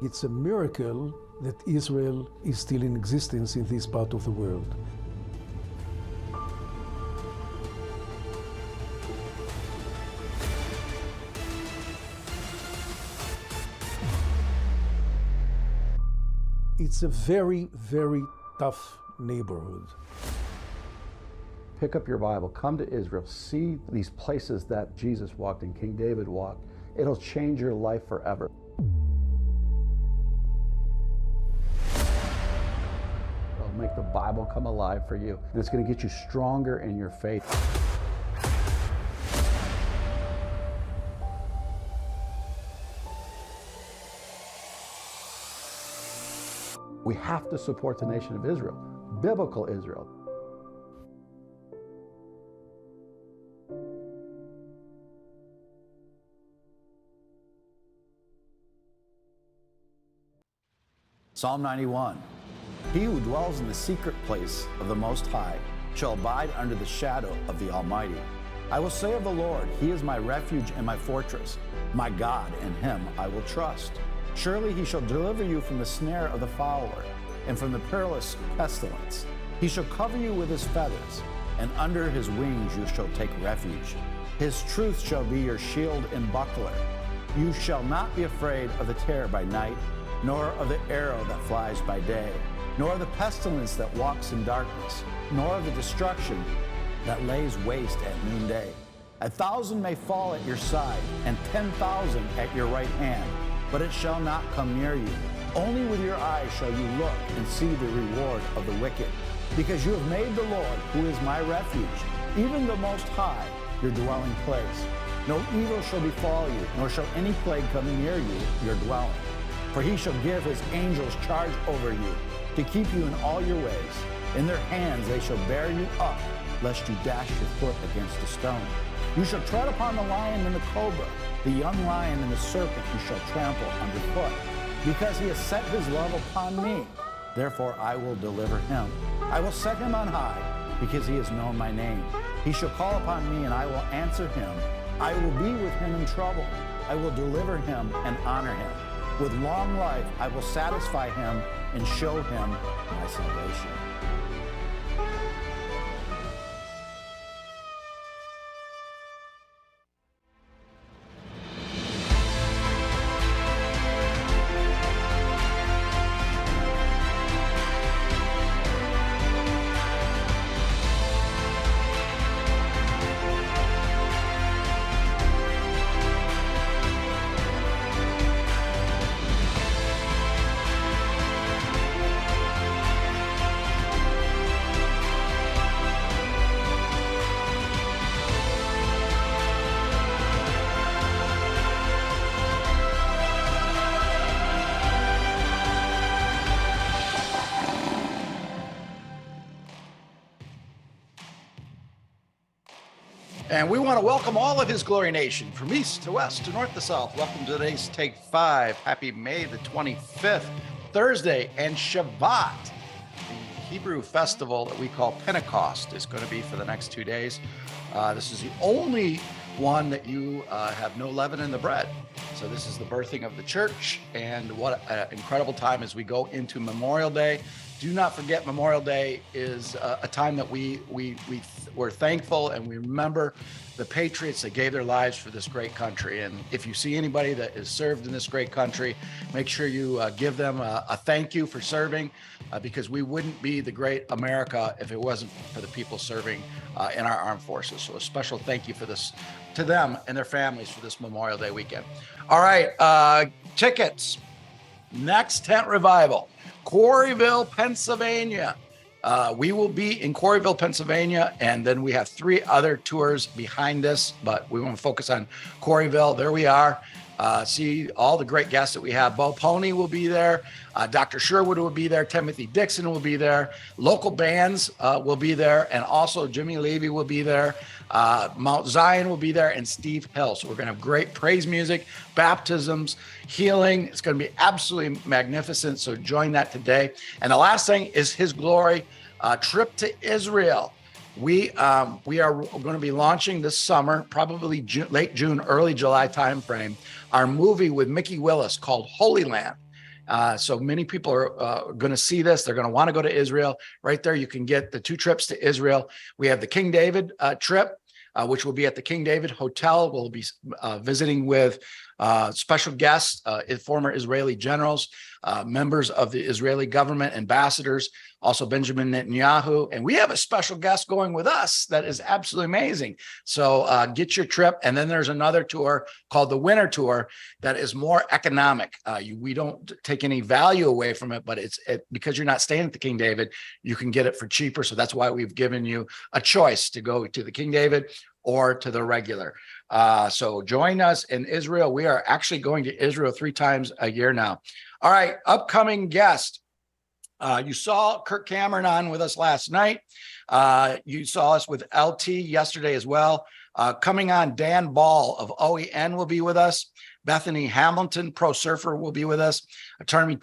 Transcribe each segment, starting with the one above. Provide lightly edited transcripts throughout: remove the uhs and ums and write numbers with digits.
It's a miracle that Israel is still in existence in this part of the world. It's a very, very tough neighborhood. Pick up your Bible, come to Israel, see these places that Jesus walked and King David walked. It'll change your life forever. It'll make the Bible come alive for you. And it's going to get you stronger in your faith. We have to support the nation of Israel, biblical Israel. Psalm 91, he who dwells in the secret place of the Most High shall abide under the shadow of the Almighty. I will say of the Lord, he is my refuge and my fortress, my God, in him I will trust. Surely he shall deliver you from the snare of the fowler and from the perilous pestilence. He shall cover you with his feathers, and under his wings you shall take refuge. His truth shall be your shield and buckler. You shall not be afraid of the terror by night, nor of the arrow that flies by day, nor of the pestilence that walks in darkness, nor of the destruction that lays waste at noonday. 1,000 may fall at your side, and 10,000 at your right hand, but it shall not come near you. Only with your eyes shall you look and see the reward of the wicked. Because you have made the Lord, who is my refuge, even the Most High, your dwelling place. No evil shall befall you, nor shall any plague come near you, your dwelling. For he shall give his angels charge over you, to keep you in all your ways. In their hands they shall bear you up, lest you dash your foot against a stone. You shall tread upon the lion and the cobra, the young lion and the serpent you shall trample underfoot. Because he has set his love upon me, therefore I will deliver him. I will set him on high, because he has known my name. He shall call upon me, and I will answer him. I will be with him in trouble. I will deliver him and honor him. With long life I will satisfy him and show him my salvation. And we want to welcome all of His Glory Nation from east to west to north to south. Welcome to today's Take 5. Happy May the 25th, Thursday, and Shabbat. The Hebrew festival that we call Pentecost is going to be for the next 2 days. This is the only one that you have no leaven in the bread. So this is the birthing of the church, and what an incredible time as we go into Memorial Day. Do not forget, Memorial Day is a time that we're thankful and we remember the patriots that gave their lives for this great country. And if you see anybody that is served in this great country, make sure you give them a thank you for serving, because we wouldn't be the great America if it wasn't for the people serving in our armed forces. So a special thank you for this to them and their families for this Memorial Day weekend. All right, tickets. Next Tent Revival, Quarryville, Pennsylvania. We will be in Quarryville, Pennsylvania, and then we have 3 other tours behind us, but we want to focus on Quarryville. There we are. See all the great guests that we have. Polny will be there. Dr. Sherwood will be there. Timothy Dixon will be there. Local bands will be there. And also Jimmy Levy will be there. Mount Zion will be there, and Steve Hill. So we're going to have great praise music, baptisms, healing. It's going to be absolutely magnificent. So join that today. And the last thing is HisGlory trip to Israel. We are going to be launching this summer, probably late June, early July timeframe, our movie with Mickey Willis called Holy Land. So many people are going to see this. They're going to want to go to Israel. Right there, you can get the 2 trips to Israel. We have the King David trip, which will be at the King David Hotel. We'll be visiting with special guests, former Israeli generals, members of the Israeli government, ambassadors, also Benjamin Netanyahu. And we have a special guest going with us that is absolutely amazing. So get your trip. And then there's another tour called the Winter Tour that is more economic. We don't take any value away from it, but because you're not staying at the King David, you can get it for cheaper. So that's why we've given you a choice to go to the King David or to the regular. So join us in Israel. We are actually going to Israel 3 times a year now. All right, upcoming guest. You saw Kirk Cameron on with us last night. You saw us with LT yesterday as well. Coming on, Dan Ball of OEN will be with us. Bethany Hamilton, pro surfer, will be with us. Attorney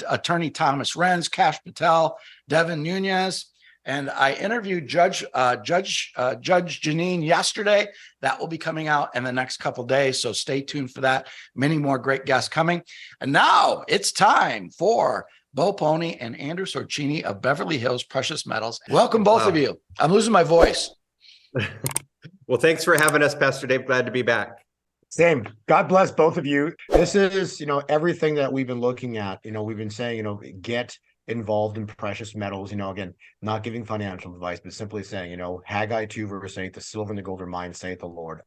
Thomas Renz, Cash Patel, Devin Nunez. And I interviewed Judge Janine yesterday. That will be coming out in the next couple of days. So stay tuned for that. Many more great guests coming. And now it's time for Bo Polny and Andrew Sorchini of Beverly Hills Precious Metals. Welcome, both of you. I'm losing my voice. Well, thanks for having us, Pastor Dave. Glad to be back. Same. God bless both of you. This is, everything that we've been looking at. We've been saying, get involved in precious metals. Again, not giving financial advice, but simply saying, Haggai 2 verse 8, the silver and the gold are mine, saith the Lord.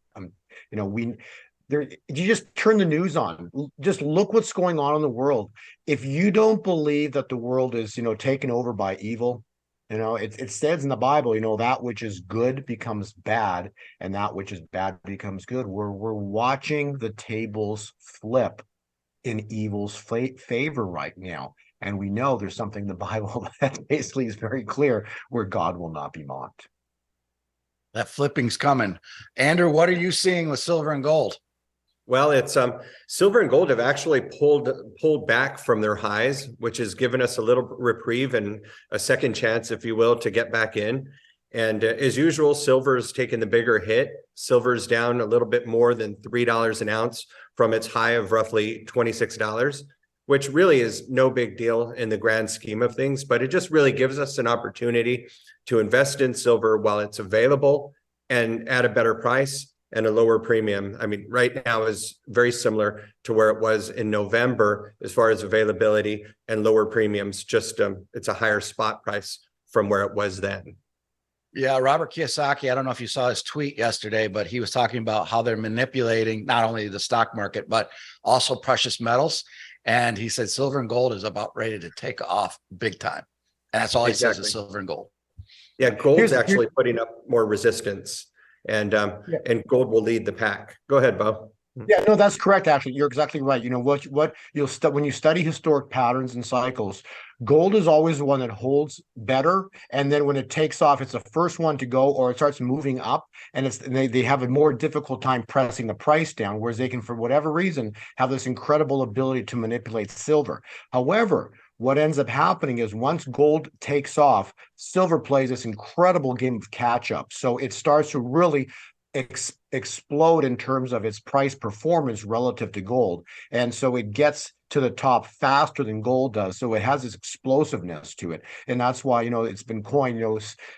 You just turn the news on. Just look what's going on in the world. If you don't believe that the world is, taken over by evil, it says in the Bible, that which is good becomes bad, and that which is bad becomes good. We're watching the tables flip in evil's favor right now. And we know there's something in the Bible that basically is very clear, where God will not be mocked. That flipping's coming. Andrew, what are you seeing with silver and gold? Well, it's silver and gold have actually pulled back from their highs, which has given us a little reprieve and a second chance, if you will, to get back in. And as usual, silver's taken the bigger hit. Silver's down a little bit more than $3 an ounce from its high of roughly $26, which really is no big deal in the grand scheme of things, but it just really gives us an opportunity to invest in silver while it's available and at a better price and a lower premium. I mean, right now is very similar to where it was in November as far as availability and lower premiums. Just it's a higher spot price from where it was then. Yeah, Robert Kiyosaki, I don't know if you saw his tweet yesterday, but he was talking about how they're manipulating not only the stock market, but also precious metals. And he said silver and gold is about ready to take off big time. And that's all he says is silver and gold. Yeah, gold's actually putting up more resistance, and gold will lead the pack. Go ahead, Bo. Yeah, no, that's correct. Actually, you're exactly right. What you'll when you study historic patterns and cycles, gold is always the one that holds better, and then when it takes off, it's the first one to go, or it starts moving up, and they have a more difficult time pressing the price down, whereas they can, for whatever reason, have this incredible ability to manipulate silver. However, what ends up happening is once gold takes off, silver plays this incredible game of catch up. So it starts to really explode in terms of its price performance relative to gold. And so it gets to the top faster than gold does. So it has this explosiveness to it. And that's why, it's been coined,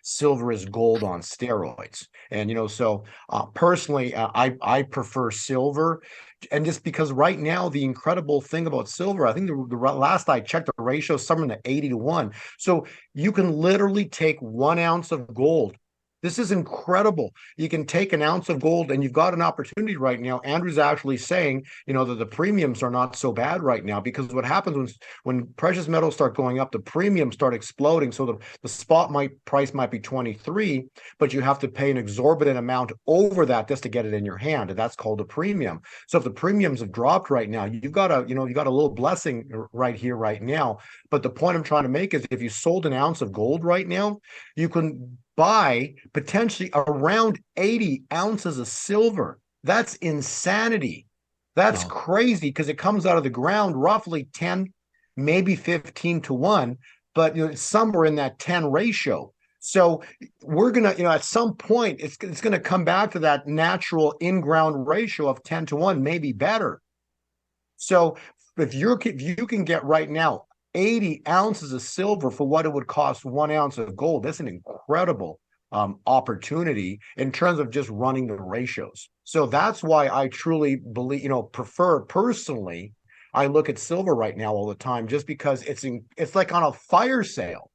silver is gold on steroids. And, personally, I prefer silver. And just because right now, the incredible thing about silver, I think the last I checked, the ratio is somewhere in the 80-1. So you can literally take 1 ounce of gold. This is incredible. You can take an ounce of gold, and you've got an opportunity right now. Andrew's actually saying, that the premiums are not so bad right now, because what happens when precious metals start going up, the premiums start exploding. So the spot price might be 23, but you have to pay an exorbitant amount over that just to get it in your hand, and that's called a premium. So if the premiums have dropped right now, you've got a little blessing right here, right now. But the point I'm trying to make is, if you sold an ounce of gold right now, you can buy potentially around 80 ounces of silver. That's insanity. That's crazy, because it comes out of the ground roughly 10, maybe 15-1, but it's somewhere in that 10 ratio. So we're gonna, at some point, it's gonna come back to that natural in-ground ratio of 10-1, maybe better. So if you can get right now 80 ounces of silver for what it would cost 1 ounce of gold. That's an incredible opportunity in terms of just running the ratios. So that's why I truly believe, prefer personally, I look at silver right now all the time, just because it's like on a fire sale.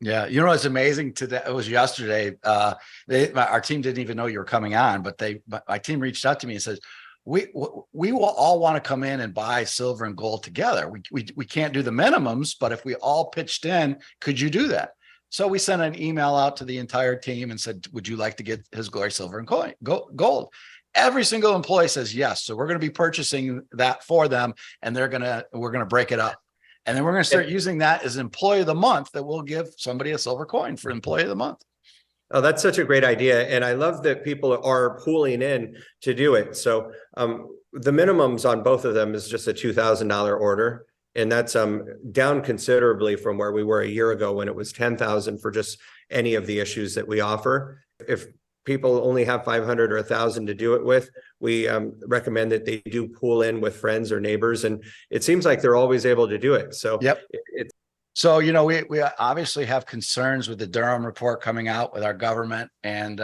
Yeah, you know what's amazing today? It was yesterday. Our team didn't even know you were coming on, but my team reached out to me and says, we will all want to come in and buy silver and gold together. We can't do the minimums, but if we all pitched in, could you do that? So we sent an email out to the entire team and said, would you like to get HisGlory silver and gold? Every single employee says yes. So we're going to be purchasing that for them, and we're going to break it up. And then we're going to start using that as employee of the month, that we'll give somebody a silver coin for employee of the month. Oh, that's such a great idea. And I love that people are pooling in to do it. So the minimums on both of them is just a $2,000 order. And that's down considerably from where we were a year ago when it was $10,000 for just any of the issues that we offer. If people only have 500 or 1,000 to do it with, we recommend that they do pool in with friends or neighbors, and it seems like they're always able to do it. So yep. So, we obviously have concerns with the Durham report coming out with our government, and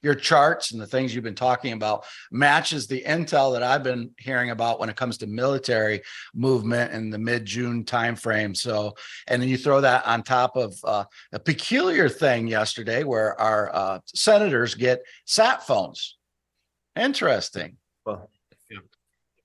your charts and the things you've been talking about matches the intel that I've been hearing about when it comes to military movement in the mid-June timeframe. So, and then you throw that on top of a peculiar thing yesterday where our senators get sat phones. Interesting. Well,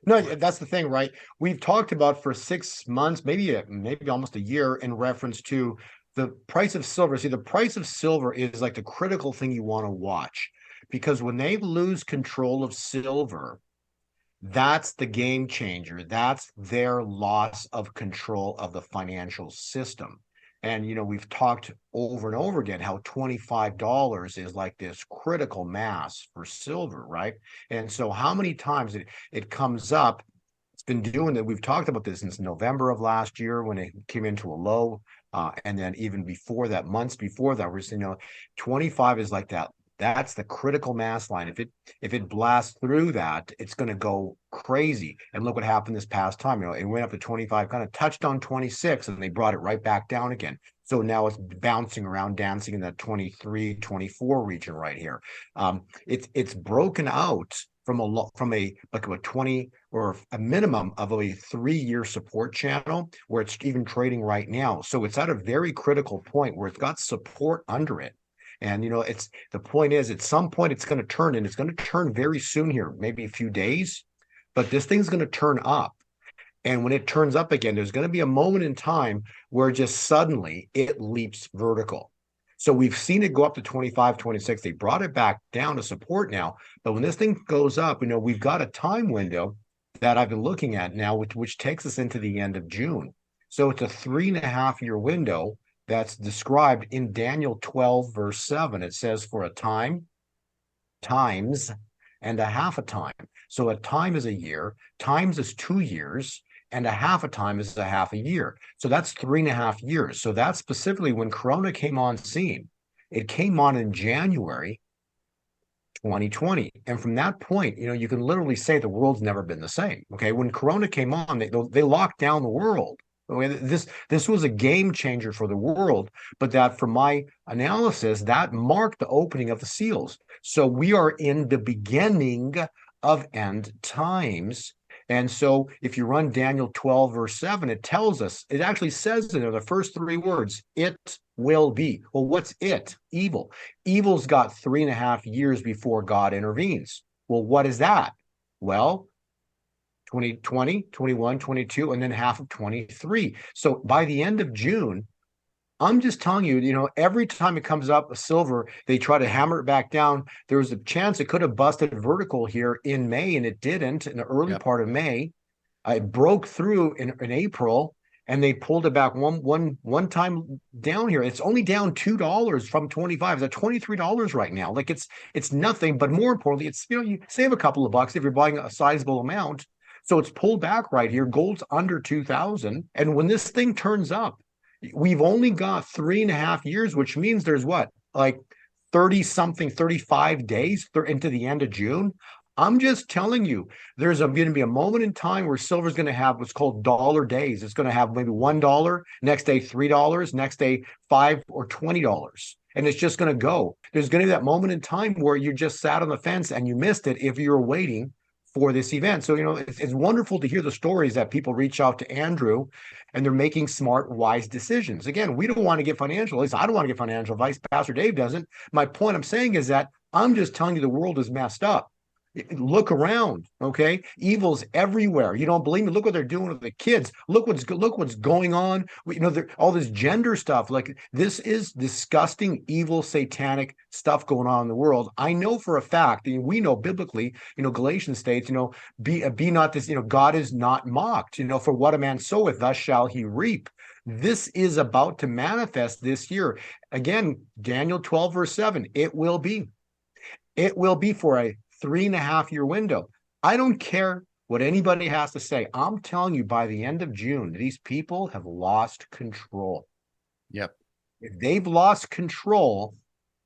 no, that's the thing, right? We've talked about for 6 months, maybe almost a year, in reference to the price of silver. See, the price of silver is like the critical thing you want to watch, because when they lose control of silver, that's the game changer. That's their loss of control of the financial system. And, we've talked over and over again how $25 is like this critical mass for silver, right? And so how many times it comes up, it's been doing that. We've talked about this since November of last year when it came into a low. And then even before that, months before that, we're saying, 25 is like that. That's the critical mass line. If it blasts through that, it's going to go crazy. And look what happened this past time. It went up to 25, kind of touched on 26, and they brought it right back down again. So now it's bouncing around, dancing in that 23, 24 region right here. It's broken out from a 20 or a minimum of a 3-year support channel where it's even trading right now. So it's at a very critical point where it's got support under it. And, it's the point is, at some point it's going to turn, and it's going to turn very soon here, maybe a few days, but this thing's going to turn up. And when it turns up again, there's going to be a moment in time where just suddenly it leaps vertical. So we've seen it go up to 25, 26. They brought it back down to support now. But when this thing goes up, we've got a time window that I've been looking at now, which takes us into the end of June. So it's a 3.5-year window that's described in Daniel 12, verse 7. It says, for a time, times, and a half a time. So a time is a year, times is 2 years, and a half a time is a half a year. So that's 3.5 years. So that's specifically when Corona came on scene. It came on in January 2020. And from that point, you can literally say the world's never been the same. Okay. When Corona came on, they locked down the world. This was a game changer for the world, but that, from my analysis, that marked the opening of the seals. So we are in the beginning of end times. And so if you run Daniel 12, verse 7, it tells us, it actually says in there, the first 3 words, it will be. Well, what's it? Evil. Evil's got 3.5 years before God intervenes. Well, what is that? Well, 2020, 21, 22, and then half of 23. So by the end of June, I'm just telling you, every time it comes up a silver, they try to hammer it back down. There was a chance it could have busted vertical here in May, and it didn't in the early part of May. It broke through in April, and they pulled it back one time down here. It's only down $2 from 25. It's at $23 right now. Like it's nothing, but more importantly, it's, you save a couple of bucks if you're buying a sizable amount. So it's pulled back right here. Gold's under 2,000. And when this thing turns up, we've only got 3.5 years, which means there's what, like 30 something, 35 days into the end of June. I'm just telling you, there's going to be a moment in time where silver is going to have what's called dollar days. It's going to have maybe $1, next day $3, next day $5 or $20. And it's just going to go. There's going to be that moment in time where you just sat on the fence and you missed it if you're waiting for this event. So, it's wonderful to hear the stories that people reach out to Andrew and they're making smart, wise decisions. Again, we don't want to get financial, at least I don't want to get financial advice. Pastor Dave doesn't. My point I'm saying is that I'm just telling you the world is messed up. Look around, okay? Evil's everywhere. You don't believe me? Look what they're doing with the kids. Look what's going on. All this gender stuff. Like, this is disgusting, evil, satanic stuff going on in the world. I know for a fact, and we know biblically, Galatians states, be not this, God is not mocked. For what a man soweth, thus shall he reap. This is about to manifest this year. Again, Daniel 12, verse 7, it will be. It will be for a 3.5-year window. I don't care what anybody has to say. I'm telling you, by the end of June, these people have lost control. Yep. If they've lost control,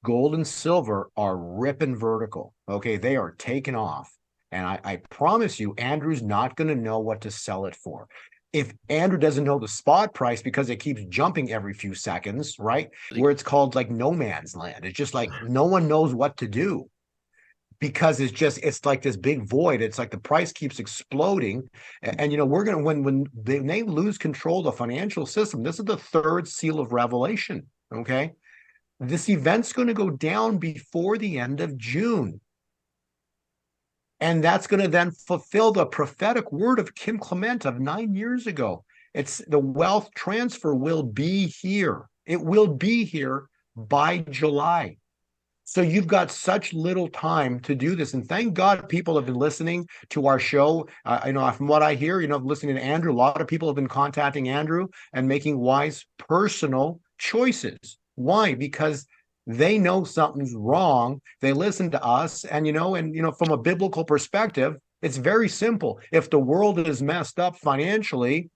gold and silver are ripping vertical. Okay, they are taking off. And I promise you, Andrew's not going to know what to sell it for. If Andrew doesn't know the spot price because it keeps jumping every few seconds, right? Where it's called like no man's land. It's just like no one knows what to do. Because it's like this big void. It's like the price keeps exploding. And we're going to, when they lose control of the financial system, this is the third seal of Revelation, okay? This event's going to go down before the end of June. And that's going to then fulfill the prophetic word of Kim Clement of 9 years ago. It's the wealth transfer will be here. It will be here by July. So you've got such little time to do this. And thank God people have been listening to our show. From what I hear, listening to Andrew, a lot of people have been contacting Andrew and making wise personal choices. Why? Because they know something's wrong. They listen to us. And, from a biblical perspective, it's very simple. If the world is messed up financially,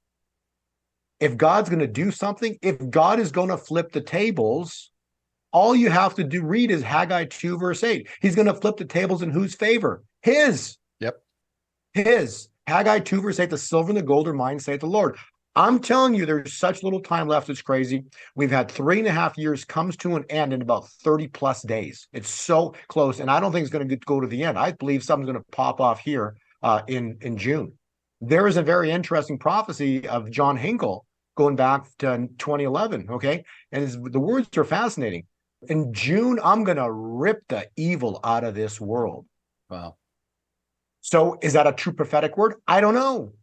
if God's going to do something, if God is going to flip the tables, all you have to read is Haggai 2, verse 8. He's going to flip the tables in whose favor? His. Yep. His. Haggai 2, verse 8, the silver and the gold are mine, saith the Lord. I'm telling you, there's such little time left. It's crazy. We've had 3.5 years, comes to an end in about 30 plus days. It's so close. And I don't think it's going to go to the end. I believe something's going to pop off here in June. There is a very interesting prophecy of John Hinkle going back to 2011. Okay. And the words are fascinating. In June, I'm going to rip the evil out of this world. Wow. So is that a true prophetic word? I don't know.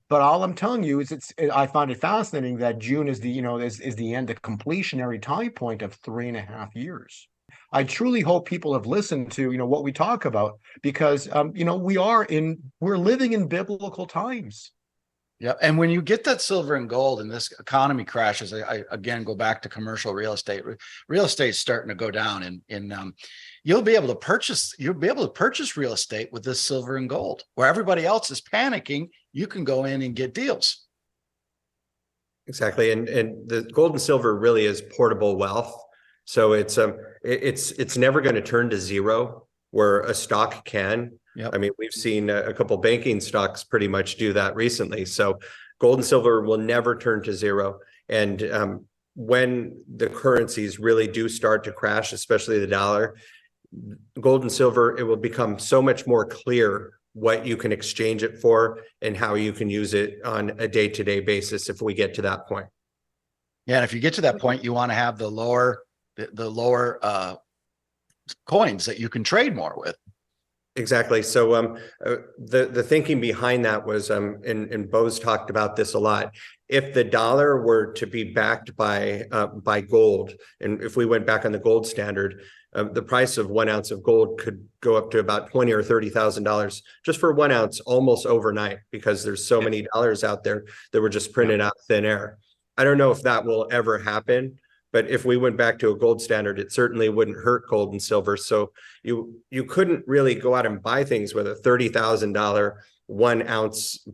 But all I'm telling you is I find it fascinating that June is the end, the completionary time point of 3.5 years. I truly hope people have listened to, what we talk about, because, we're living in biblical times. Yeah. And when you get that silver and gold and this economy crashes, I again go back to commercial real estate. Real estate's starting to go down, and you'll be able to purchase real estate with this silver and gold. Where everybody else is panicking, you can go in and get deals. Exactly. And the gold and silver really is portable wealth. So it's never going to turn to zero where a stock can. Yep. I mean, we've seen a couple banking stocks pretty much do that recently. So gold and silver will never turn to zero. And when the currencies really do start to crash, especially the dollar, gold and silver, it will become so much more clear what you can exchange it for and how you can use it on a day-to-day basis if we get to that point. Yeah, and if you get to that point, you want to have the lower coins that you can trade more with. Exactly. So the thinking behind that was, and Bo's talked about this a lot. If the dollar were to be backed by gold, and if we went back on the gold standard, the price of 1 ounce of gold could go up to about $20,000 or $30,000 just for 1 ounce, almost overnight, because there's so many dollars out there that were just printed out thin air. I don't know if that will ever happen, but if we went back to a gold standard, it certainly wouldn't hurt gold and silver. So you couldn't really go out and buy things with a $30,000 1 ounce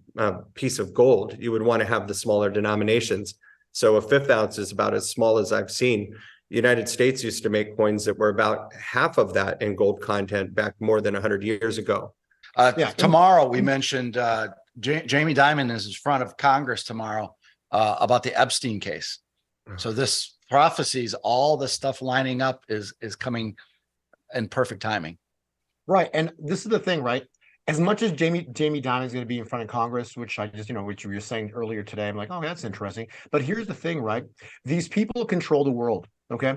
piece of gold. You would want to have the smaller denominations. So a 1/5 ounce is about as small as I've seen. The United States used to make coins that were about half of that in gold content back more than 100 years ago. Yeah. Tomorrow, we mentioned Jamie Dimon is in front of Congress tomorrow about the Epstein case. So this prophecies, all the stuff lining up is coming in perfect timing. Right. And this is the thing, right? As much as Jamie Dimon is going to be in front of Congress, which I just, which you were saying earlier today, I'm like, oh, that's interesting. But here's the thing, right? These people control the world. Okay.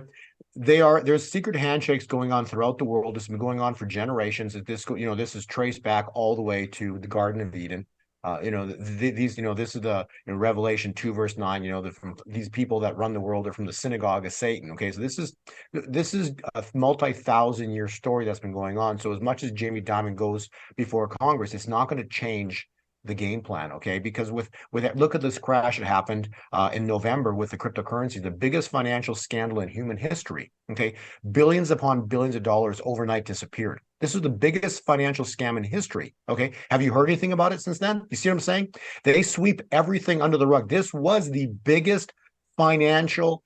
There's secret handshakes going on throughout the world. This has been going on for generations. This is traced back all the way to the Garden of Eden. This is the Revelation 2 verse 9. From these people that run the world are from the synagogue of Satan. Okay, so this is a multi-thousand-year story that's been going on. So as much as Jamie Dimon goes before Congress, it's not going to change the game plan, okay? Because with look at this crash that happened in November with the cryptocurrency, the biggest financial scandal in human history, okay? Billions upon billions of dollars overnight disappeared. This was the biggest financial scam in history, okay? Have you heard anything about it since then? You see what I'm saying? They sweep everything under the rug. This was the biggest financial.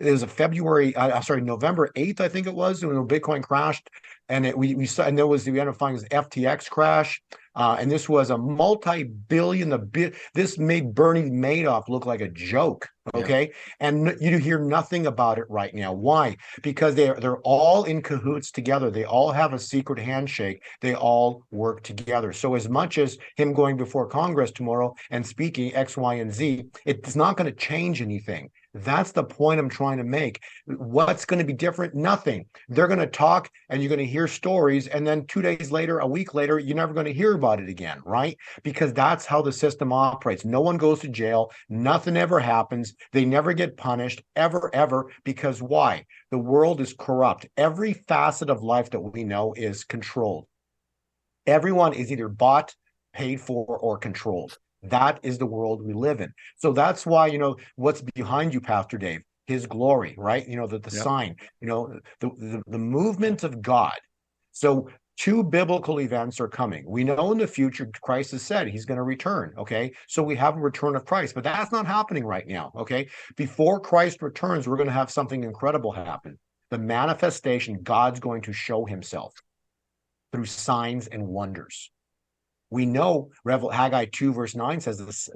It was November 8th, I think it was, when Bitcoin crashed. And we saw, and we ended up finding this FTX crash. And this was a multi-billion, this made Bernie Madoff look like a joke. Okay. Yeah. And you hear nothing about it right now. Why? Because they're all in cahoots together. They all have a secret handshake. They all work together. So as much as him going before Congress tomorrow and speaking X, Y, and Z, it's not going to change anything. That's the point I'm trying to make. What's going to be different? Nothing. They're going to talk and you're going to hear stories. And then 2 days later, a week later, you're never going to hear about it again, right? Because that's how the system operates. No one goes to jail. Nothing ever happens. They never get punished ever. Because why? The world is corrupt. Every facet of life that we know is controlled. Everyone is either bought, paid for, or controlled. That is the world we live in. So that's why, what's behind you, Pastor Dave, HisGlory, right? The sign, the movement of God. So 2 biblical events are coming. We know in the future, Christ has said he's going to return. Okay. So we have a return of Christ, but that's not happening right now. Okay. Before Christ returns, we're going to have something incredible happen. The manifestation, God's going to show himself through signs and wonders. We know Haggai 2 verse 9 says this,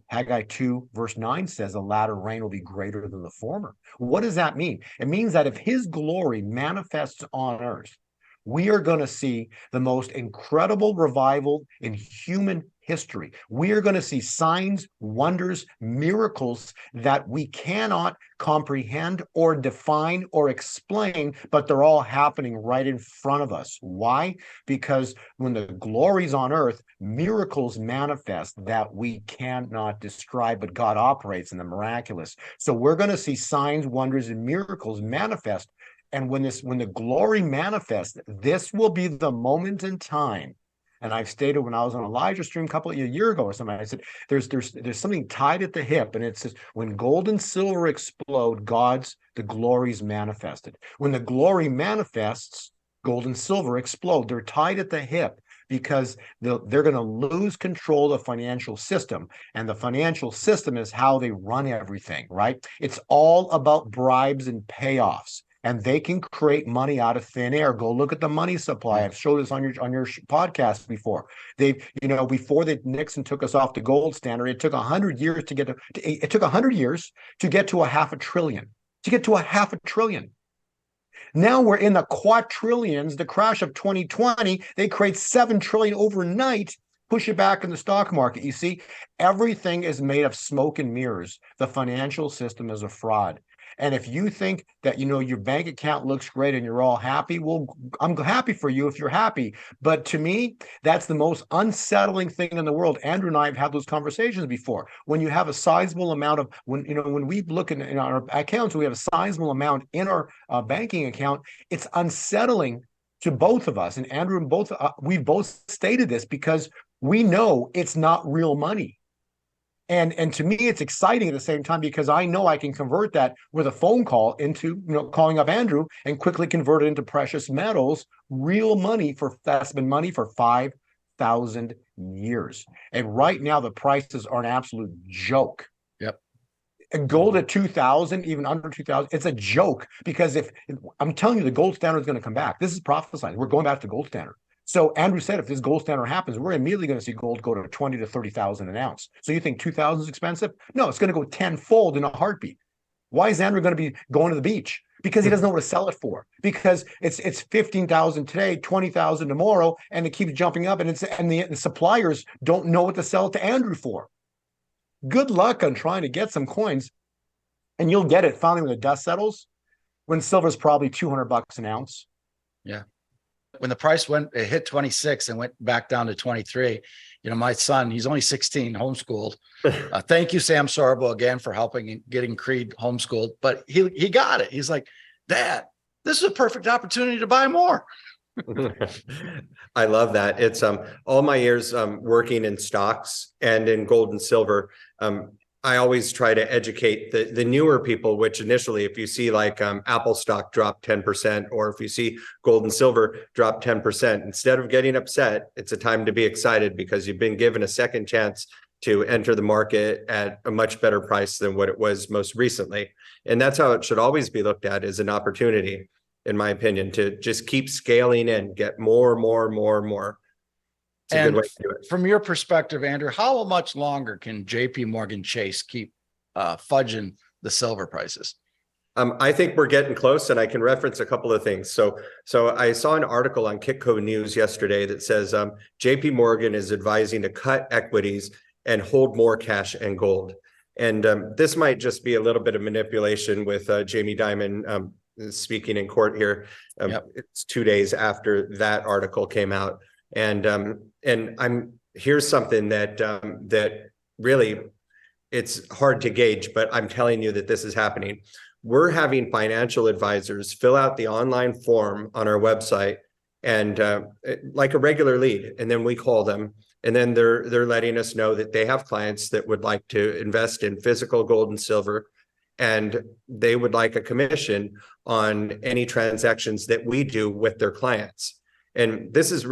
Haggai 2 verse 9 says the latter rain will be greater than the former. What does that mean? It means that if his glory manifests on earth, we are going to see the most incredible revival in human history. We are going to see signs, wonders, miracles that we cannot comprehend or define or explain, but they're all happening right in front of us. Why? Because when the glory's on earth, miracles manifest that we cannot describe, but God operates in the miraculous. So we're going to see signs, wonders, and miracles manifest. And when the glory manifests, this will be the moment in time. And I've stated when I was on Elijah stream a year ago or something, I said, there's something tied at the hip. And it says, when gold and silver explode, the glory's manifested. When the glory manifests, gold and silver explode. They're tied at the hip because they're going to lose control of the financial system. And the financial system is how they run everything, right? It's all about bribes and payoffs. And they can create money out of thin air. Go look at the money supply. I've showed this on your podcast before. Before Nixon took us off the gold standard, it took 100 years to get to. It took 100 years to get to $500 billion. To get to $500 billion. Now we're in the quadrillions. The crash of 2020, they create $7 trillion overnight. Push it back in the stock market. You see, everything is made of smoke and mirrors. The financial system is a fraud. And if you think that, your bank account looks great and you're all happy, well, I'm happy for you if you're happy. But to me, that's the most unsettling thing in the world. Andrew and I have had those conversations before. When you have a sizable amount of, when we look in our accounts, we have a sizable amount in our banking account, it's unsettling to both of us. And Andrew and we've both stated this because we know it's not real money. And to me, it's exciting at the same time because I know I can convert that with a phone call into, calling up Andrew and quickly convert it into precious metals, real money that's been money for 5,000 years. And right now, the prices are an absolute joke. Yep. And gold at 2,000, even under 2,000, it's a joke because if I'm telling you, the gold standard is going to come back. This is prophesied. We're going back to the gold standard. So Andrew said, if this gold standard happens, we're immediately going to see gold go to 20 to 30,000 an ounce. So you think 2,000 is expensive? No, it's going to go tenfold in a heartbeat. Why is Andrew going to be going to the beach? Because he doesn't know what to sell it for. Because it's 15,000 today, 20,000 tomorrow, and it keeps jumping up. And the suppliers don't know what to sell it to Andrew for. Good luck on trying to get some coins, and you'll get it finally when the dust settles. When silver's probably $200 an ounce. Yeah. When the price it hit 26 and went back down to 23, my son, he's only 16, homeschooled. Thank you, Sam Sorbo, again, for helping getting Creed homeschooled. But he got it. He's like, Dad, this is a perfect opportunity to buy more. I love that. It's all my years working in stocks and in gold and silver. I always try to educate the newer people, which initially, if you see like Apple stock drop 10%, or if you see gold and silver drop 10%, instead of getting upset, it's a time to be excited because you've been given a second chance to enter the market at a much better price than what it was most recently. And that's how it should always be looked at, as an opportunity, in my opinion, to just keep scaling in, get more. It's a good way to do it. From your perspective, Andrew, how much longer can JP Morgan Chase keep fudging the silver prices? I think we're getting close, and I can reference a couple of things. So I saw an article on Kitco News yesterday that says JP Morgan is advising to cut equities and hold more cash and gold. And this might just be a little bit of manipulation with Jamie Dimon speaking in court here. It's 2 days after that article came out. And here's something that really, it's hard to gauge, but I'm telling you that this is happening. We're having financial advisors fill out the online form on our website, and like a regular lead, and then we call them, and then they're letting us know that they have clients that would like to invest in physical gold and silver, and they would like a commission on any transactions that we do with their clients. And this is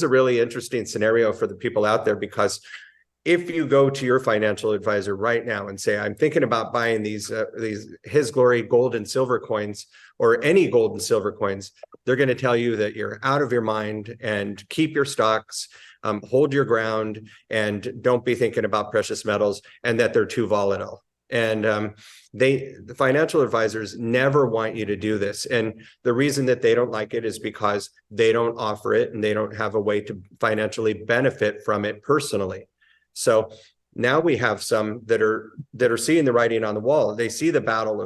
a really interesting scenario for the people out there, because if you go to your financial advisor right now and say, I'm thinking about buying these HisGlory gold and silver coins, or any gold and silver coins, they're going to tell you that you're out of your mind and keep your stocks, hold your ground, and don't be thinking about precious metals, and that they're too volatile. And the financial advisors never want you to do this. And the reason that they don't like it is because they don't offer it, and they don't have a way to financially benefit from it personally. So now we have some that are seeing the writing on the wall. They see the battle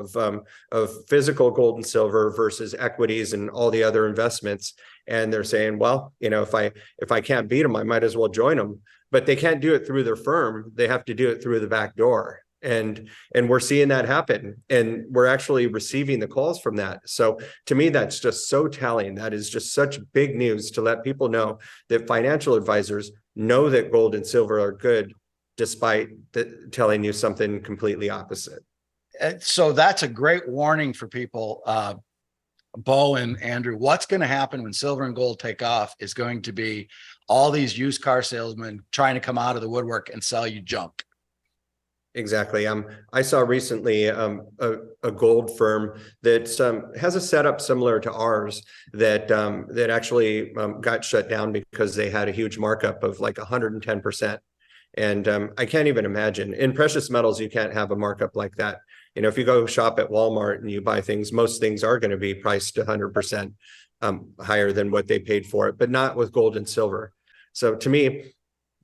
of physical gold and silver versus equities and all the other investments, and they're saying, well, if I can't beat them, I might as well join them. But they can't do it through their firm. They have to do it through the back door. And we're seeing that happen, and we're actually receiving the calls from that. So to me, that's just so telling. That is just such big news to let people know that financial advisors know that gold and silver are good, despite telling you something completely opposite. So that's a great warning for people. Bo and Andrew, what's going to happen when silver and gold take off is going to be all these used car salesmen trying to come out of the woodwork and sell you junk. Exactly. I saw recently a gold firm that has a setup similar to ours that actually got shut down because they had a huge markup of like 110%. And I can't even imagine. In precious metals, you can't have a markup like that. If you go shop at Walmart and you buy things, most things are going to be priced 100% higher than what they paid for it, but not with gold and silver. So to me,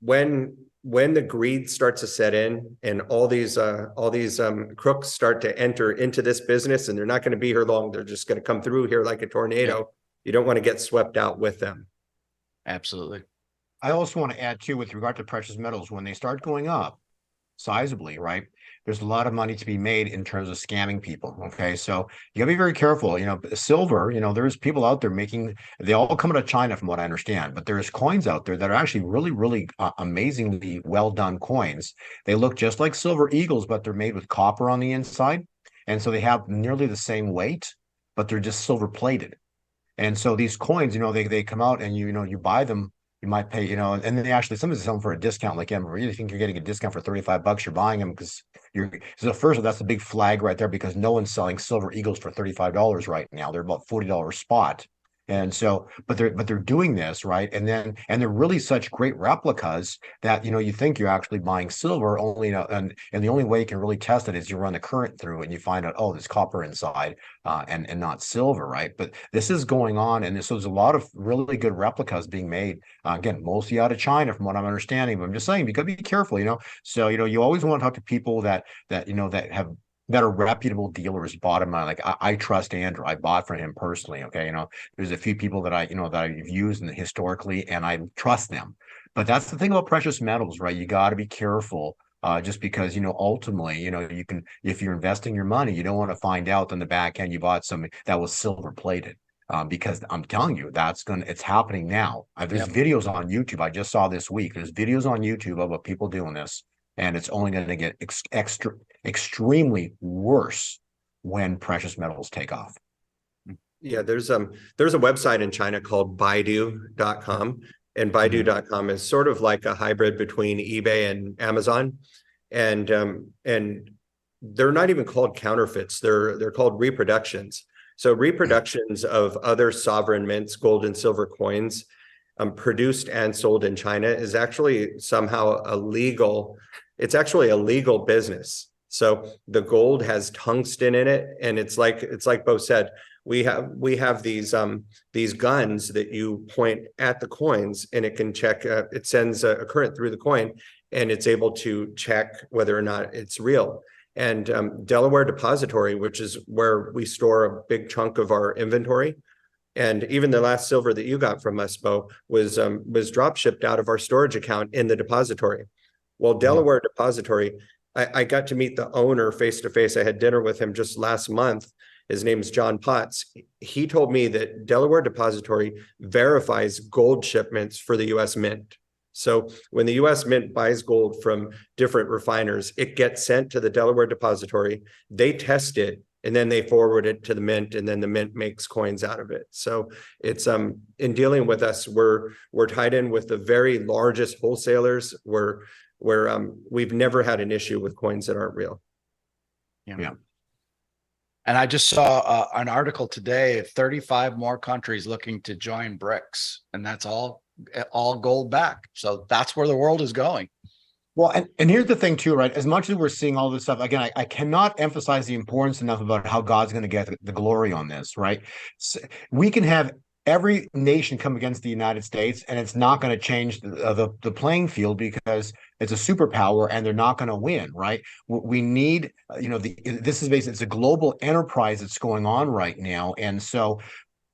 when the greed starts to set in, and all these crooks start to enter into this business, and they're not going to be here long, they're just going to come through here like a tornado. Yeah. You don't want to get swept out with them. Absolutely. I also want to add too, with regard to precious metals, when they start going up sizably, right, there's a lot of money to be made in terms of scamming people. Okay, so you gotta be very careful. Silver, there's people out there they all come out of China from what I understand, but there's coins out there that are actually really, really amazingly well done coins. They look just like silver eagles, but they're made with copper on the inside. And so they have nearly the same weight, but they're just silver plated. And so these coins, they come out, and you buy them. You might pay, and then they actually, sometimes sell them for a discount. Like, you really think you're getting a discount for $35? You're buying them because so first of all, that's a big flag right there, because no one's selling silver eagles for $35 right now. They're about $40 spot. And so, but they're doing this, right? And they're really such great replicas that, you think you're actually buying silver only, and the only way you can really test it is you run the current through and you find out, oh, there's copper inside, and not silver, right? But this is going on, and so there's a lot of really good replicas being made, again, mostly out of China, from what I'm understanding. But I'm just saying, you gotta be careful, So, you always want to talk to people that that are reputable dealers. Bottom line, like I trust Andrew. I bought from him personally. Okay, there's a few people that that I've used historically, and I trust them. But that's the thing about precious metals, right? You got to be careful. Just because ultimately you can, if you're investing your money, you don't want to find out on the back end you bought something that was silver plated. Because I'm telling you, it's happening now. There's videos on YouTube. I just saw this week. There's videos on YouTube about people doing this, and it's only going to get extremely worse when precious metals take off. Yeah, there's a website in China called Baidu.com, and Baidu.com is sort of like a hybrid between eBay and Amazon, and they're not even called counterfeits. They're called reproductions. So reproductions of other sovereign mints, gold and silver coins, produced and sold in China is actually somehow illegal. It's actually a legal business. So the gold has tungsten in it, and it's like Bo said, we have these guns that you point at the coins, and it can check. It sends a current through the coin, and it's able to check whether or not it's real. And Delaware Depository, which is where we store a big chunk of our inventory, and even the last silver that you got from us, Bo, was drop shipped out of our storage account in the depository. Well, Delaware Depository, I got to meet the owner face to face. I had dinner with him just last month. His name is John Potts. He told me that Delaware Depository verifies gold shipments for the U.S. Mint. So when the U.S. Mint buys gold from different refiners, it gets sent to the Delaware Depository. They test it, and then they forward it to the Mint, and then the Mint makes coins out of it. So it's in dealing with us, we're tied in with the very largest wholesalers. Where we've never had an issue with coins that aren't real. Yeah. And I just saw an article today of 35 more countries looking to join BRICS, and that's all gold back. So that's where the world is going. Well, and here's the thing too, right? As much as we're seeing all this stuff, again, I cannot emphasize the importance enough about how God's going to get the glory on this, right? So we can have every nation come against the United States, and it's not going to change the playing field, because it's a superpower and they're not going to win, right? We need, this is basically, it's a global enterprise that's going on right now. And so,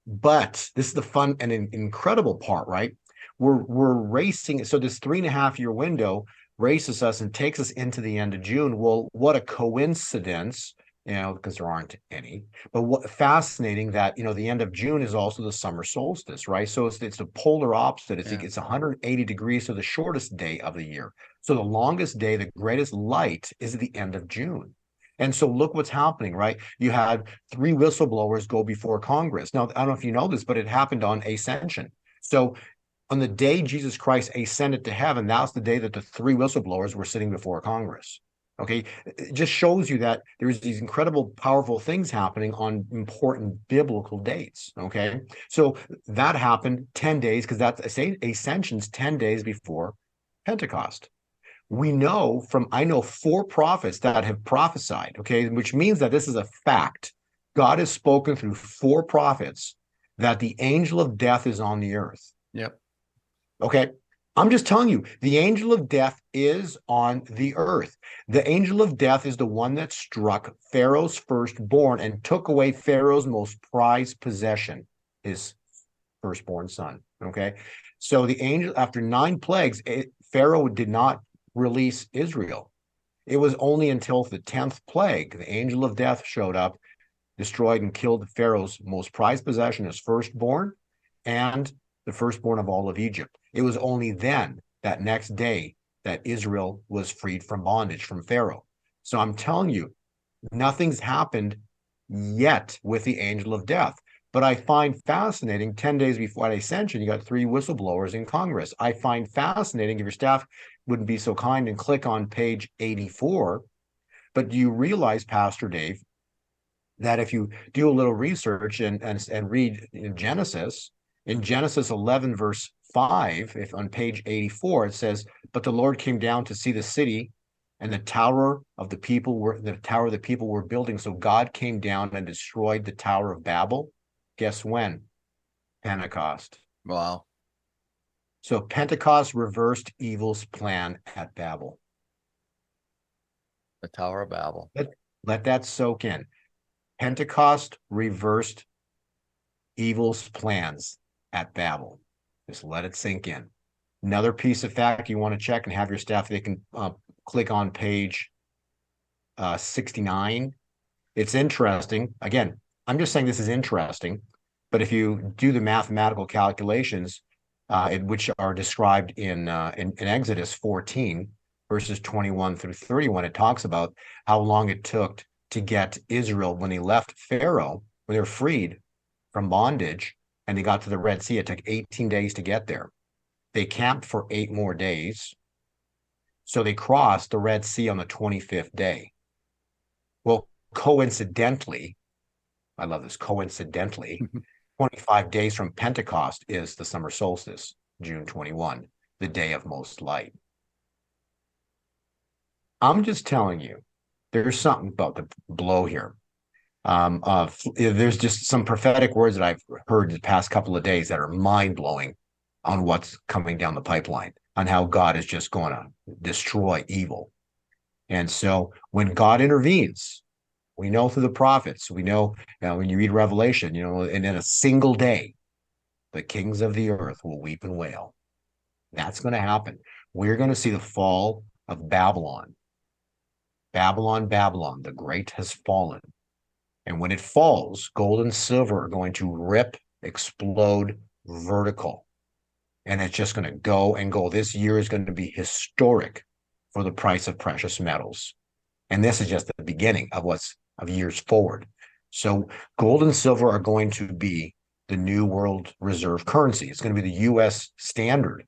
but this is the fun and incredible part, right? We're racing. So this 3.5 year window races us and takes us into the end of June. Well, what a coincidence, because there aren't any, but what fascinating that, the end of June is also the summer solstice, right? So it's the polar opposite. It's 180 degrees, so the shortest day of the year. So the longest day, the greatest light, is at the end of June. And so look what's happening, right? You had 3 whistleblowers go before Congress. Now, I don't know if you know this, but it happened on Ascension. So on the day Jesus Christ ascended to heaven, that's the day that the 3 whistleblowers were sitting before Congress. Okay, it just shows you that there's these incredible, powerful things happening on important biblical dates. Okay, so that happened 10 days, because that's Ascension's 10 days before Pentecost. I know 4 prophets that have prophesied. Okay, which means that this is a fact. God has spoken through 4 prophets that the angel of death is on the earth. Yep. Okay. I'm just telling you, the angel of death is on the earth. The angel of death is the one that struck Pharaoh's firstborn and took away Pharaoh's most prized possession, his firstborn son. Okay. So the angel, after 9 plagues, Pharaoh did not release Israel. It was only until the 10th plague, the angel of death showed up, destroyed and killed Pharaoh's most prized possession, his firstborn, and the firstborn of all of Egypt. It was only then, that next day, that Israel was freed from bondage from Pharaoh. So I'm telling you, nothing's happened yet with the angel of death. But I find fascinating, 10 days before Ascension, you got 3 whistleblowers in Congress. I find fascinating, if your staff wouldn't be so kind and click on page 84, but do you realize, Pastor Dave, that if you do a little research and read in Genesis 11, verse 5, if on page 84, it says, "But the Lord came down to see the city and the tower of the people were building. So God came down and destroyed the Tower of Babel." Guess when? Pentecost. Wow. So Pentecost reversed evil's plan at Babel. The Tower of Babel. Let that soak in. Pentecost reversed evil's plans at Babel. Just let it sink in. Another piece of fact you want to check and have your staff, they can click on page 69. It's interesting. Again, I'm just saying this is interesting, but if you do the mathematical calculations, which are described in Exodus 14, verses 21 through 31, it talks about how long it took to get Israel when they left Pharaoh, when they were freed from bondage, and they got to the Red Sea. It took 18 days to get there. They camped for 8 more days. So they crossed the Red Sea on the 25th day. Well, coincidentally, I love this, coincidentally, 25 days from Pentecost is the summer solstice, June 21, the day of most light. I'm just telling you, there's something about the blow here. There's just some prophetic words that I've heard the past couple of days that are mind-blowing on what's coming down the pipeline, on how God is just going to destroy evil. And so when God intervenes, we know through the prophets, we know, when you read Revelation, and in a single day, the kings of the earth will weep and wail. That's going to happen. We're going to see the fall of Babylon. Babylon, Babylon, the great has fallen. And when it falls, gold and silver are going to rip, explode, vertical. And it's just going to go and go. This year is going to be historic for the price of precious metals. And this is just the beginning of years forward. So gold and silver are going to be the new world reserve currency. It's going to be the US standard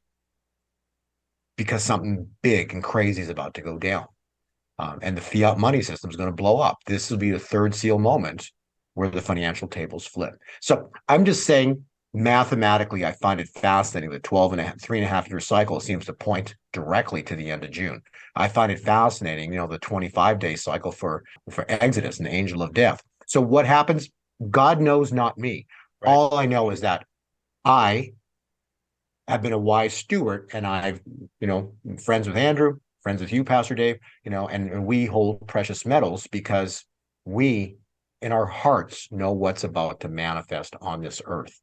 because something big and crazy is about to go down. And the fiat money system is going to blow up. This will be the third seal moment where the financial tables flip. So I'm just saying, mathematically, I find it fascinating that 3.5 year cycle seems to point directly to the end of June. I find it fascinating, the 25-day cycle for Exodus and the angel of death. So what happens? God knows, not me. Right. All I know is that I have been a wise steward, and I've, friends with Andrew, friends with you, Pastor Dave, and we hold precious metals because we, in our hearts, know what's about to manifest on this earth.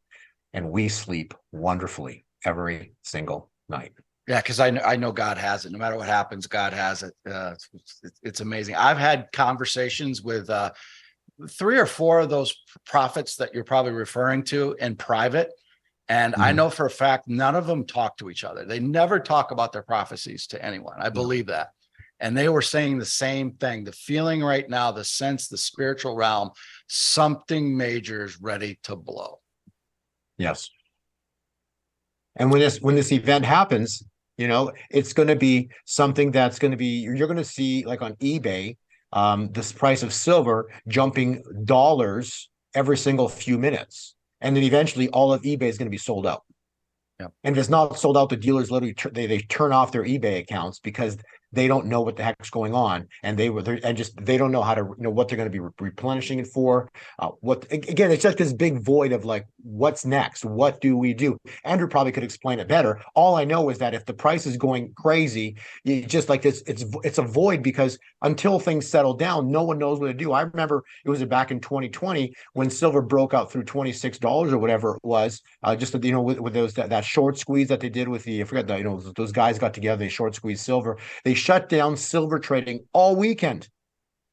And we sleep wonderfully every single night. Yeah, because I know God has it. No matter what happens, God has it. It's amazing. I've had conversations with 3 or 4 of those prophets that you're probably referring to in private. And I know for a fact, none of them talk to each other. They never talk about their prophecies to anyone. I believe that. And they were saying the same thing. The feeling right now, the sense, the spiritual realm, something major is ready to blow. Yes. And when this event happens, it's going to be something that's going to be, you're going to see, like on eBay, this price of silver jumping dollars every single few minutes. And then eventually all of eBay is going to be sold out. Yep. And if it's not sold out, the dealers literally they turn off their eBay accounts because they don't know what the heck's going on, and they don't know how to what they're going to be replenishing it for. Again, it's just this big void of like, what's next? What do we do? Andrew probably could explain it better. All I know is that if the price is going crazy, just like this, it's a void, because until things settle down, no one knows what to do. I remember it was back in 2020 when silver broke out through $26 or whatever it was. With those that short squeeze that they did with I forget that those guys got together, they short squeezed silver. They shut down silver trading all weekend.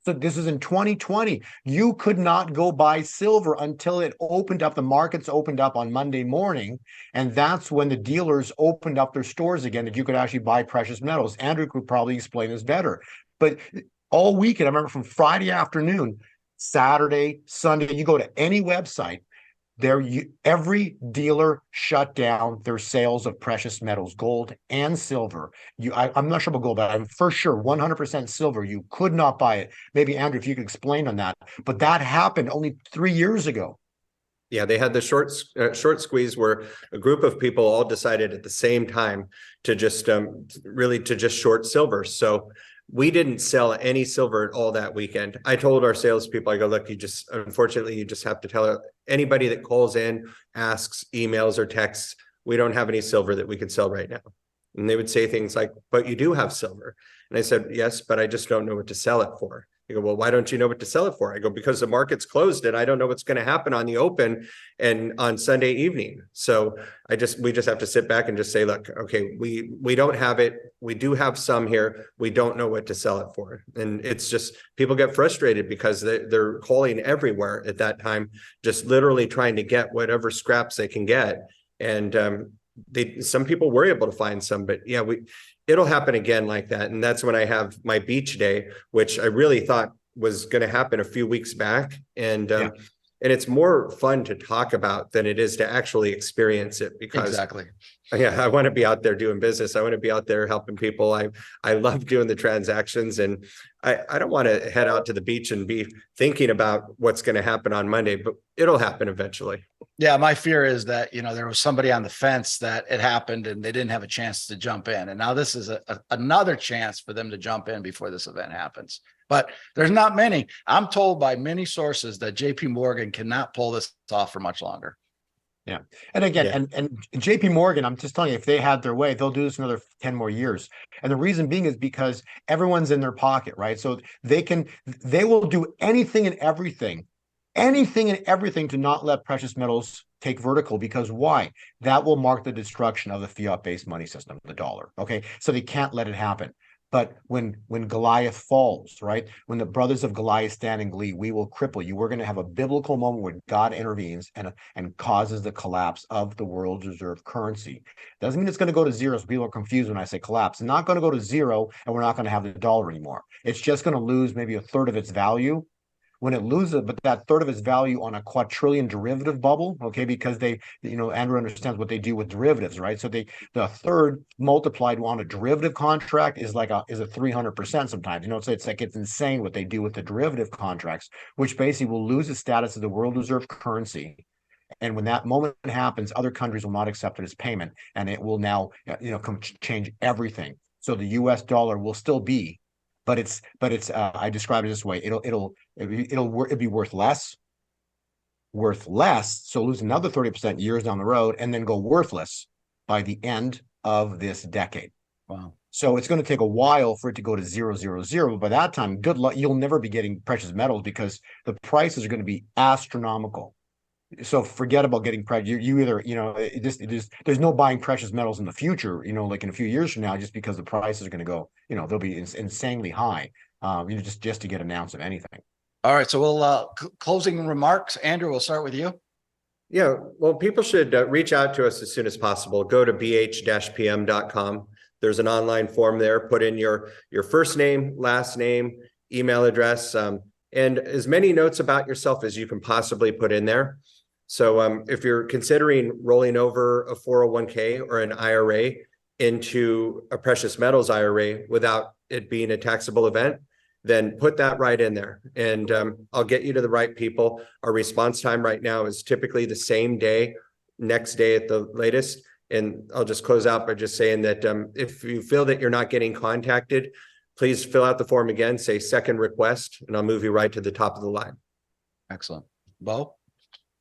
So this is in 2020. You could not go buy silver until it opened up. The markets opened up on Monday morning. And that's when the dealers opened up their stores again, that you could actually buy precious metals. Andrew could probably explain this better. But all weekend, I remember from Friday afternoon, Saturday, Sunday, you go to any website, every dealer shut down their sales of precious metals, gold and silver. I'm not sure about gold, but I'm for sure 100% silver. You could not buy it. Maybe Andrew, if you could explain on that. But that happened only 3 years ago. Yeah, they had the short squeeze where a group of people all decided at the same time to just really to just short silver. So we didn't sell any silver at all that weekend. I told our salespeople, I go, look, unfortunately, you just have to tell anybody that calls in, asks, emails, or texts, we don't have any silver that we could sell right now. And they would say things like, but you do have silver. And I said, yes, but I just don't know what to sell it for. You go, well, why don't you know what to sell it for? I go, because the market's closed and I don't know what's going to happen on the open and on Sunday evening. So we just have to sit back and just say, look, okay, we don't have it. We do have some here. We don't know what to sell it for. And it's just, people get frustrated because they're calling everywhere at that time, just literally trying to get whatever scraps they can get. And some people were able to find some, but yeah, it'll happen again like that. And that's when I have my beach day, which I really thought was going to happen a few weeks back. And it's more fun to talk about than it is to actually experience it, because Exactly. Yeah, I want to be out there doing business. I want to be out there helping people. I love doing the transactions, and I don't want to head out to the beach and be thinking about what's going to happen on Monday, but it'll happen eventually. Yeah, my fear is that, there was somebody on the fence that it happened and they didn't have a chance to jump in. And now this is another chance for them to jump in before this event happens. But there's not many. I'm told by many sources that JP Morgan cannot pull this off for much longer. Yeah. And again, and JP Morgan, I'm just telling you, if they had their way, they'll do this another 10 more years. And the reason being is because everyone's in their pocket, right? So they will do anything and everything to not let precious metals take vertical, because why? That will mark the destruction of the fiat-based money system, the dollar. Okay. So they can't let it happen. But when Goliath falls, right? When the brothers of Goliath stand in glee, we will cripple you. We're going to have a biblical moment where God intervenes and causes the collapse of the world's reserve currency. Doesn't mean it's going to go to zero. So people are confused when I say collapse. It's not going to go to zero, and we're not going to have the dollar anymore. It's just going to lose maybe a third of its value. When it loses, but that third of its value on a quadrillion derivative bubble, okay, because Andrew understands what they do with derivatives, right? So the third multiplied on a derivative contract is a 300% sometimes, it's insane what they do with the derivative contracts, which basically will lose the status of the world reserve currency. And when that moment happens, other countries will not accept it as payment, and it will now, change everything. So the US dollar will still be, but it's I describe it this way: it'll be worth less, so lose another 30% years down the road, and then go worthless by the end of this decade. Wow. So it's going to take a while for it to go to 000. By that time, good luck. You'll never be getting precious metals because the prices are going to be astronomical. So forget about getting precious. You either, there's no buying precious metals in the future, like in a few years from now, just because the prices are going to go, they'll be insanely high, just to get an ounce of anything. All right. So we'll closing remarks. Andrew, we'll start with you. Yeah, well, people should reach out to us as soon as possible. Go to bh-pm.com. There's an online form there. Put in your first name, last name, email address, and as many notes about yourself as you can possibly put in there. So if you're considering rolling over a 401k or an IRA into a precious metals IRA without it being a taxable event, then put that right in there, and I'll get you to the right people. Our response time right now is typically the same day, next day at the latest. And I'll just close out by just saying that if you feel that you're not getting contacted, please fill out the form again, say second request, and I'll move you right to the top of the line. Excellent. Bo?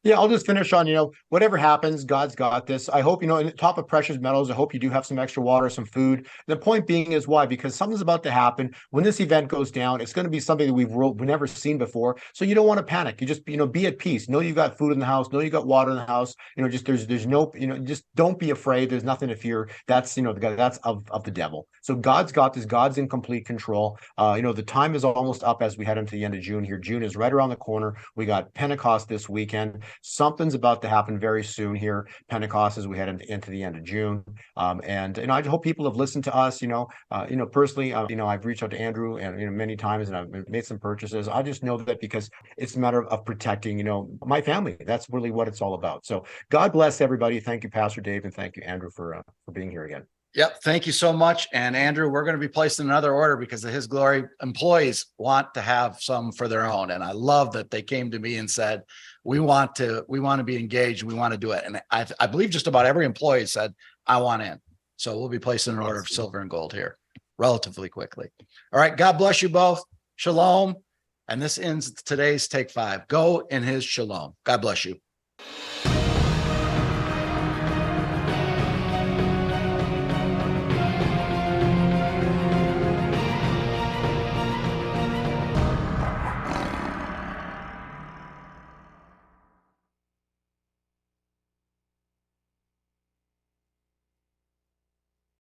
Yeah, I'll just finish on, whatever happens, God's got this. I hope, in the top of precious metals, I hope you do have some extra water, some food. The point being is why? Because something's about to happen. When this event goes down, it's going to be something that we've never seen before. So you don't want to panic. You just, be at peace. Know you've got food in the house. Know you got water in the house. There's no, just don't be afraid. There's nothing to fear. That's, that's of the devil. So God's got this. God's in complete control. The time is almost up as we head into the end of June here. June is right around the corner. We got Pentecost this weekend. something's about to happen very soon here. Pentecost as we head into the end of June. And I hope people have listened to us, personally, I've reached out to Andrew and, many times, and I've made some purchases. I just know that because it's a matter of protecting, my family. That's really what it's all about. So God bless everybody. Thank you, Pastor Dave, and thank you, Andrew, for being here again. Yep. Thank you so much. And Andrew, we're going to be placing another order because the HisGlory employees want to have some for their own. And I love that they came to me and said, we want to be engaged. We want to do it. And I believe just about every employee said, I want in. So we'll be placing an order of silver and gold here relatively quickly. All right. God bless you both. Shalom. And this ends today's Take 5. Go in his shalom. God bless you.